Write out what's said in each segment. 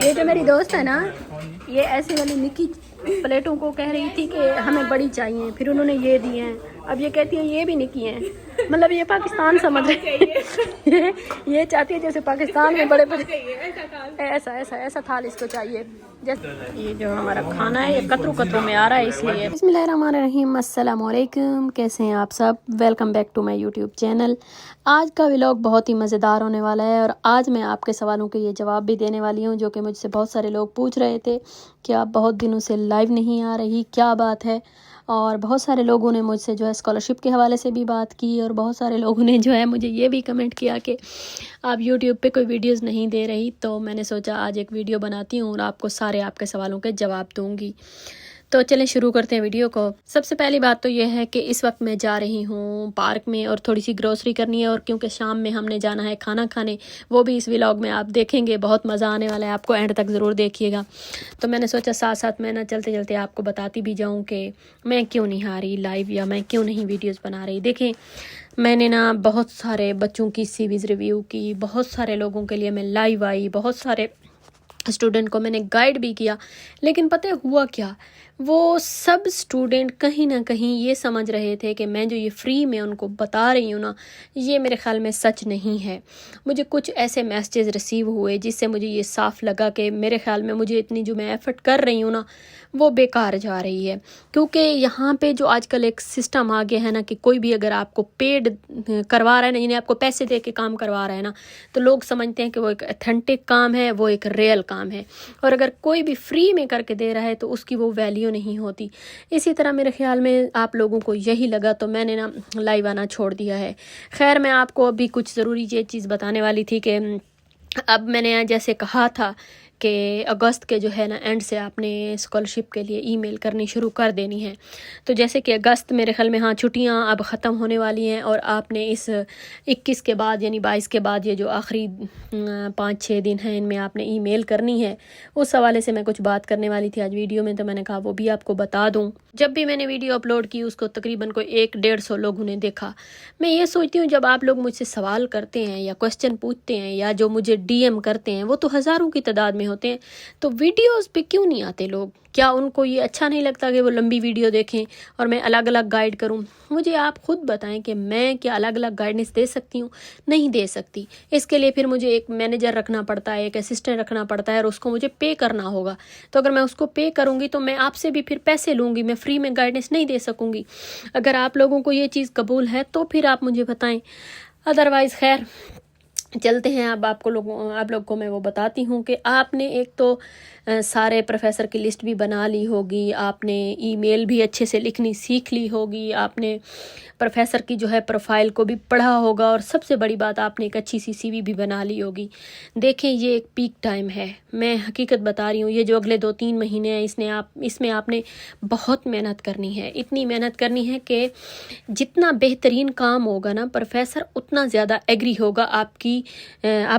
یہ جو میری دوست ہے نا، یہ ایسے والی نکی پلیٹوں کو کہہ رہی تھی کہ ہمیں بڑی چاہیے، پھر انہوں نے یہ دی ہیں، اب یہ کہتی ہیں یہ بھی نکی ہیں، مطلب یہ پاکستان سمجھ رہی ہے، یہ چاہتی ہے جیسے پاکستان میں بڑے بڑے ایسا تھال اس کو چاہیے. جیسے یہ جو ہمارا کھانا ہے یہ قطروں قطروں میں آ رہا ہے، اس لیے. بسم اللہ الرحمن الرحیم. السلام علیکم، کیسے ہیں آپ سب؟ Welcome back to my YouTube channel. آج کا ولاگ بہت ہی مزیدار ہونے والا ہے، اور آج میں آپ کے سوالوں کے یہ جواب بھی دینے والی ہوں جو کہ مجھ سے بہت سارے لوگ پوچھ رہے تھے کہ آپ بہت دنوں سے لائیو نہیں آ رہی، کیا بات ہے. اور بہت سارے لوگوں نے مجھ سے جو ہے اسکالرشپ کے حوالے سے بھی بات کی، اور بہت سارے لوگوں نے جو ہے مجھے یہ بھی کمنٹ کیا کہ آپ یوٹیوب پہ کوئی ویڈیوز نہیں دے رہی. تو میں نے سوچا آج ایک ویڈیو بناتی ہوں اور آپ کے سوالوں کے جواب دوں گی. تو چلیں شروع کرتے ہیں ویڈیو کو. سب سے پہلی بات تو یہ ہے کہ اس وقت میں جا رہی ہوں پارک میں اور تھوڑی سی گروسری کرنی ہے، اور کیونکہ شام میں ہم نے جانا ہے کھانا کھانے، وہ بھی اس ولاگ میں آپ دیکھیں گے، بہت مزہ آنے والا ہے، آپ کو اینڈ تک ضرور دیکھیے گا. تو میں نے سوچا ساتھ ساتھ میں چلتے چلتے آپ کو بتاتی بھی جاؤں کہ میں کیوں نہیں آ رہی لائیو، یا میں کیوں نہیں ویڈیوز بنا رہی. دیکھیں میں نے بہت سارے بچوں کی سی ویز ریویو کی، بہت سارے لوگوں کے لیے میں لائیو آئی، بہت سارے اسٹوڈنٹ کو میں نے گائیڈ بھی کیا، لیکن پتہ ہوا کیا، وہ سب اسٹوڈنٹ کہیں نہ کہیں یہ سمجھ رہے تھے کہ میں جو یہ فری میں ان کو بتا رہی ہوں یہ میرے خیال میں سچ نہیں ہے. مجھے کچھ ایسے میسیجز ریسیو ہوئے جس سے مجھے یہ صاف لگا کہ میرے خیال میں مجھے اتنی جو میں ایفرٹ کر رہی ہوں وہ بیکار جا رہی ہے. کیونکہ یہاں پہ جو آج کل ایک سسٹم آ گیا ہے کہ کوئی بھی اگر آپ کو پیڈ کروا رہا ہے یعنی آپ کو پیسے دے کے کام کروا رہا ہے تو لوگ سمجھتے ہیں کہ وہ ایک ایتھنٹک کام ہے، وہ ایک ریئل کام ہے. اور اگر کوئی بھی فری میں کر کے دے رہا ہے تو اس کی وہ ویلیو نہیں ہوتی. اسی طرح میرے خیال میں آپ لوگوں کو یہی لگا تو میں نے لائیو آنا چھوڑ دیا ہے. خیر میں آپ کو ابھی کچھ ضروری یہ چیز بتانے والی تھی کہ اب میں نے جیسے کہا تھا کہ اگست کے جو ہے اینڈ سے آپ نے اسکالرشپ کے لیے ای میل کرنی شروع کر دینی ہے. تو جیسے کہ اگست میرے خیال میں چھٹیاں اب ختم ہونے والی ہیں، اور آپ نے اس 21 کے بعد یعنی 22 کے بعد یہ جو آخری 5-6 دن ہیں ان میں آپ نے ای میل کرنی ہے. اس حوالے سے میں کچھ بات کرنے والی تھی آج ویڈیو میں، تو میں نے کہا وہ بھی آپ کو بتا دوں. جب بھی میں نے ویڈیو اپلوڈ کی اس کو تقریباً کوئی 100-150 لوگوں نے دیکھا. میں یہ سوچتی ہوں جب آپ لوگ مجھ سے سوال کرتے ہیں یا کوسچن پوچھتے ہیں یا جو مجھے ڈی ایم کرتے ہیں وہ تو ہزاروں کی تعداد میں ہوتے ہیں، تو ویڈیوز پہ کیوں نہیں آتے لوگ؟ کیا ان کو یہ اچھا نہیں لگتا کہ وہ لمبی ویڈیو دیکھیں اور میں الگ الگ گائیڈ کروں؟ مجھے آپ خود بتائیں کہ میں کیا الگ الگ گائیڈنس دے سکتی ہوں؟ نہیں دے سکتی. اس کے لیے پھر مجھے ایک مینیجر رکھنا پڑتا ہے، ایک اسسٹنٹ رکھنا پڑتا ہے، اور اس کو مجھے پے کرنا ہوگا. تو اگر میں اس کو پے کروں گی تو میں آپ سے بھی پھر پیسے لوں گی، میں فری میں گائیڈنس نہیں دے سکوں گی. اگر آپ لوگوں کو یہ چیز قبول ہے تو پھر آپ مجھے بتائیں، ادروائز خیر چلتے ہیں. اب آپ لوگ کو میں وہ بتاتی ہوں کہ آپ نے ایک تو سارے پروفیسر کی لسٹ بھی بنا لی ہوگی، آپ نے ای میل بھی اچھے سے لکھنی سیکھ لی ہوگی، آپ نے پروفیسر کی جو ہے پروفائل کو بھی پڑھا ہوگا، اور سب سے بڑی بات آپ نے ایک اچھی سی سی وی بھی بنا لی ہوگی. دیکھیں یہ ایک پیک ٹائم ہے، میں حقیقت بتا رہی ہوں. یہ جو اگلے 2-3 مہینے ہیں اس میں آپ نے بہت محنت کرنی ہے. اتنی محنت کرنی ہے کہ جتنا بہترین کام ہوگا پروفیسر اتنا زیادہ ایگری ہوگا آپ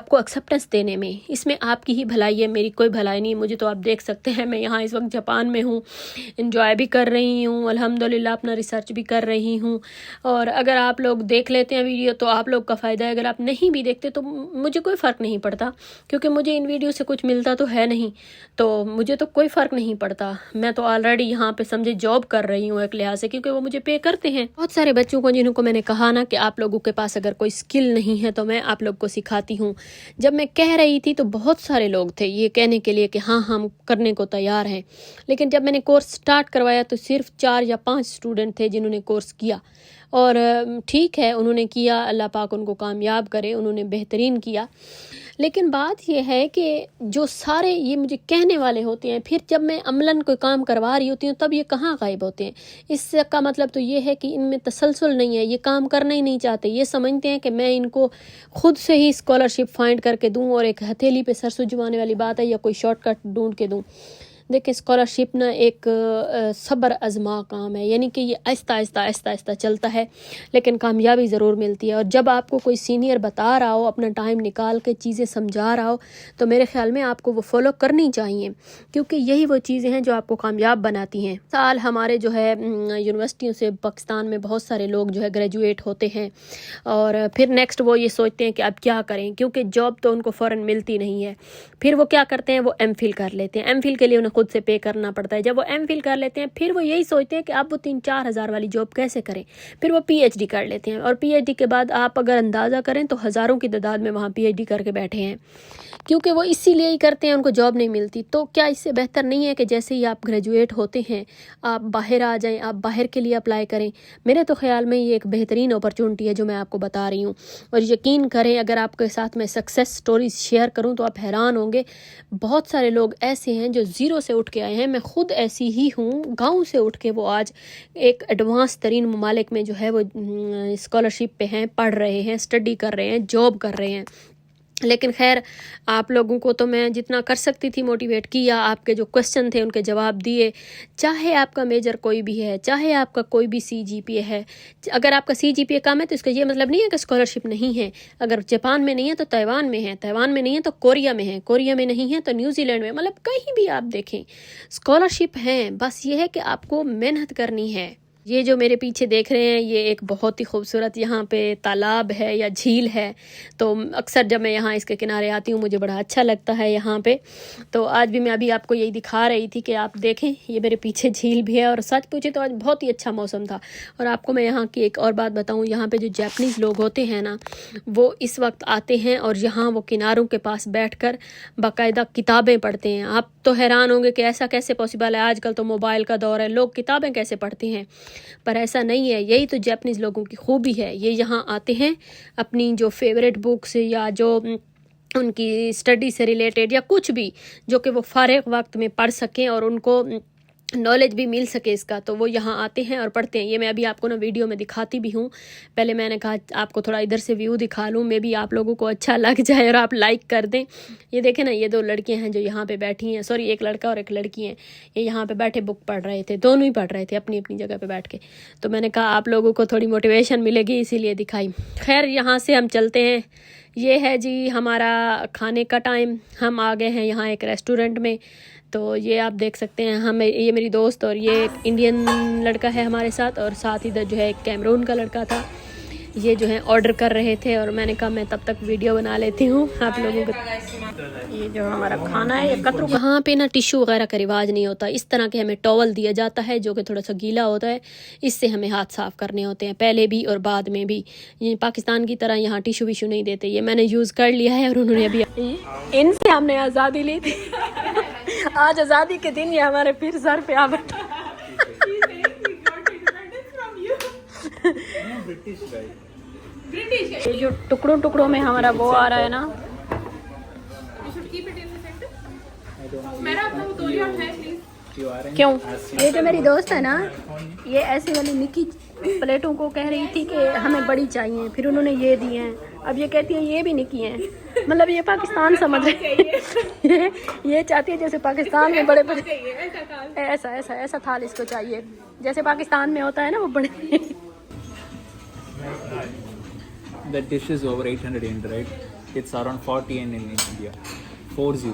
کو ایکسیپٹنس دینے میں. اس میں آپ کی ہی بھلائی ہے، میری کوئی بھلائی نہیں. مجھے تو آپ دیکھ سکتے ہیں، میں یہاں اس وقت جاپان میں ہوں، انجوائے بھی کر رہی ہوں الحمدللہ، اپنا ریسرچ بھی کر رہی ہوں. اور اگر آپ لوگ دیکھ لیتے ہیں ویڈیو تو آپ لوگ کا فائدہ ہے، اگر آپ نہیں بھی دیکھتے تو مجھے کوئی فرق نہیں پڑتا، کیونکہ مجھے ان ویڈیو سے کچھ ملتا تو ہے نہیں، تو مجھے تو کوئی فرق نہیں پڑتا. میں تو آلریڈی یہاں پہ سمجھے جاب کر رہی ہوں ایک لحاظ سے، کیونکہ وہ مجھے پے کرتے ہیں. بہت سارے بچوں کو جنہوں کو میں نے کہا کہ آپ لوگوں کے پاس اگر کوئی سکل نہیں ہے تو میں آپ لوگ کو سکھاتی ہوں. جب میں کہہ رہی تھی تو بہت سارے لوگ تھے یہ کہنے کے لیے کہ ہاں ہم کرنے کو تیار ہیں، لیکن جب میں نے کورس سٹارٹ کروایا تو صرف 4 یا 5 اسٹوڈنٹ تھے جنہوں نے کورس کیا. اور ٹھیک ہے انہوں نے کیا، اللہ پاک ان کو کامیاب کرے، انہوں نے بہترین کیا. لیکن بات یہ ہے کہ جو سارے یہ مجھے کہنے والے ہوتے ہیں، پھر جب میں عملاً کوئی کام کروا رہی ہوتی ہوں تب یہ کہاں غائب ہوتے ہیں. اس کا مطلب تو یہ ہے کہ ان میں تسلسل نہیں ہے، یہ کام کرنا ہی نہیں چاہتے. یہ سمجھتے ہیں کہ میں ان کو خود سے ہی اسکالرشپ فائنڈ کر کے دوں، اور ایک ہتھیلی پہ سر سجوانے والی بات ہے، یا کوئی شارٹ کٹ ڈھونڈ کے دوں. دیکھیں اسکالرشپ نا ایک صبر آزما کام ہے، یعنی کہ یہ آہستہ آہستہ آہستہ آہستہ چلتا ہے لیکن کامیابی ضرور ملتی ہے. اور جب آپ کو کوئی سینئر بتا رہا ہو، اپنا ٹائم نکال کے چیزیں سمجھا رہا ہو، تو میرے خیال میں آپ کو وہ فالو کرنی چاہیے، کیونکہ یہی وہ چیزیں ہیں جو آپ کو کامیاب بناتی ہیں. سال ہمارے جو ہے یونیورسٹیوں سے پاکستان میں بہت سارے لوگ جو ہے گریجویٹ ہوتے ہیں اور پھر نیکسٹ وہ یہ سوچتے ہیں کہ اب کیا کریں، کیونکہ جاب تو ان کو فوراً ملتی نہیں ہے. پھر وہ کیا کرتے ہیں، وہ ایم فل کر لیتے ہیں. ایم فل کے لیے انہیں خود سے پے کرنا پڑتا ہے. جب وہ ایم فل کر لیتے ہیں پھر وہ یہی سوچتے ہیں کہ اب وہ 3-4 ہزار والی جاب کیسے کریں. پھر وہ پی ایچ ڈی کر لیتے ہیں اور پی ایچ ڈی کے بعد آپ اگر اندازہ کریں تو ہزاروں کی تعداد میں وہاں پی ایچ ڈی کر کے بیٹھے ہیں، کیونکہ وہ اسی لیے ہی کرتے ہیں، ان کو جاب نہیں ملتی. تو کیا اس سے بہتر نہیں ہے کہ جیسے ہی آپ گریجویٹ ہوتے ہیں آپ باہر آ جائیں، آپ باہر کے لیے اپلائی کریں. میرے تو خیال میں یہ ایک بہترین اپرچونٹی ہے جو میں آپ کو بتا رہی ہوں. اور یقین کریں اگر آپ کے ساتھ میں سکسیس سٹوریز شیئر کروں تو آپ حیران ہوں گے. بہت سارے لوگ ایسے ہیں جو زیرو سے اٹھ کے آئے ہیں. میں خود ایسی ہی ہوں، گاؤں سے اٹھ کے وہ آج ایک ایڈوانس ترین ممالک میں جو ہے وہ اسکالرشپ پہ ہیں، پڑھ رہے ہیں، اسٹڈی کر رہے ہیں، جاب کر رہے ہیں. لیکن خیر آپ لوگوں کو تو میں جتنا کر سکتی تھی موٹیویٹ کیا، آپ کے جو کوسچن تھے ان کے جواب دیے. چاہے آپ کا میجر کوئی بھی ہے، چاہے آپ کا کوئی بھی سی جی پی اے ہے، اگر آپ کا سی جی پی اے کم ہے تو اس کا یہ مطلب نہیں ہے کہ اسکالرشپ نہیں ہے. اگر جاپان میں نہیں ہے تو تائیوان میں ہے، تائیوان میں نہیں ہے تو کوریا میں ہے، کوریا میں نہیں ہے تو نیوزی لینڈ میں، مطلب کہیں بھی آپ دیکھیں اسکالرشپ ہیں. بس یہ ہے کہ آپ کو محنت کرنی ہے. یہ جو میرے پیچھے دیکھ رہے ہیں یہ ایک بہت ہی خوبصورت یہاں پہ تالاب ہے یا جھیل ہے. تو اکثر جب میں یہاں اس کے کنارے آتی ہوں مجھے بڑا اچھا لگتا ہے یہاں پہ. تو آج بھی میں ابھی آپ کو یہی دکھا رہی تھی کہ آپ دیکھیں یہ میرے پیچھے جھیل بھی ہے. اور سچ پوچھے تو آج بہت ہی اچھا موسم تھا. اور آپ کو میں یہاں کی ایک اور بات بتاؤں، یہاں پہ جو جاپنیز لوگ ہوتے ہیں نا وہ اس وقت آتے ہیں اور یہاں وہ کناروں کے پاس بیٹھ کر باقاعدہ کتابیں پڑھتے ہیں. آپ تو حیران ہوں گے کہ ایسا کیسے پاسبل ہے، آج کل تو موبائل کا دور ہے، لوگ کتابیں کیسے پڑھتے ہیں. پر ایسا نہیں ہے، یہی تو جاپنیز لوگوں کی خوبی ہے. یہ یہاں آتے ہیں اپنی جو فیوریٹ بکس یا جو ان کی اسٹڈی سے ریلیٹڈ یا کچھ بھی جو کہ وہ فارغ وقت میں پڑھ سکیں اور ان کو نالج بھی مل سکے اس کا، تو وہ یہاں آتے ہیں اور پڑھتے ہیں. یہ میں ابھی آپ کو نا ویڈیو میں دکھاتی بھی ہوں. پہلے میں نے کہا آپ کو تھوڑا ادھر سے ویو دکھا لوں، میں بھی آپ لوگوں کو اچھا لگ جائے اور آپ لائک کر دیں. یہ دیکھیں نا، یہ 2 لڑکیاں ہیں جو یہاں پہ بیٹھی ہیں، سوری ایک لڑکا اور ایک لڑکی ہیں. یہ یہاں پہ بیٹھے بک پڑھ رہے تھے، دونوں ہی پڑھ رہے تھے اپنی اپنی جگہ پہ بیٹھ کے. تو میں نے کہا آپ لوگوں کو تھوڑی موٹیویشن ملے گی اسی لیے دکھائی. خیر یہاں سے ہم چلتے ہیں. یہ ہے جی ہمارا کھانے کا ٹائم. ہم آ گئے ہیں یہاں ایک ریسٹورنٹ میں. تو یہ آپ دیکھ سکتے ہیں ہمیں، یہ میری دوست اور یہ ایک انڈین لڑکا ہے ہمارے ساتھ، اور ساتھ ادھر جو ہے ایک کیمرون کا لڑکا تھا. یہ جو ہے آرڈر کر رہے تھے اور میں نے کہا میں تب تک ویڈیو بنا لیتی ہوں آپ لوگوں کو. یہ جو ہمارا کھانا ہے یہ کترو. یہاں پہ نا ٹیشو وغیرہ کا رواج نہیں ہوتا. اس طرح کے ہمیں ٹاول دیا جاتا ہے جو کہ تھوڑا سا گیلا ہوتا ہے، اس سے ہمیں ہاتھ صاف کرنے ہوتے ہیں پہلے بھی اور بعد میں بھی. یہ پاکستان کی طرح یہاں ٹیشو ویشو نہیں دیتے. یہ میں نے یوز کر لیا ہے اور انہوں نے ابھی ان سے ہم نے آزادی لی تھی. آج آزادی کے دن یہ ہمارے پھر سر پہ آ بیٹھا. یہ جو ٹکڑوں ٹکڑوں میں ہمارا وہ آ رہا ہے نا، کیوں یہ جو میری دوست ہے نا یہ ایسی والی نکی پلیٹوں کو کہہ رہی تھی کہ ہمیں بڑی چاہیے، پھر انہوں نے یہ دی ہیں. اب یہ کہتی ہیں یہ بھی نکی ہیں، مطلب یہ پاکستان سمجھ رہے یہ چاہتی ہے جیسے پاکستان میں بڑے بڑے ایسا ایسا ایسا تھال اس کو چاہیے جیسے پاکستان میں ہوتا ہے نا وہ بڑے. That dish is over 800 yen, right? It's around 40 yen in India. 40.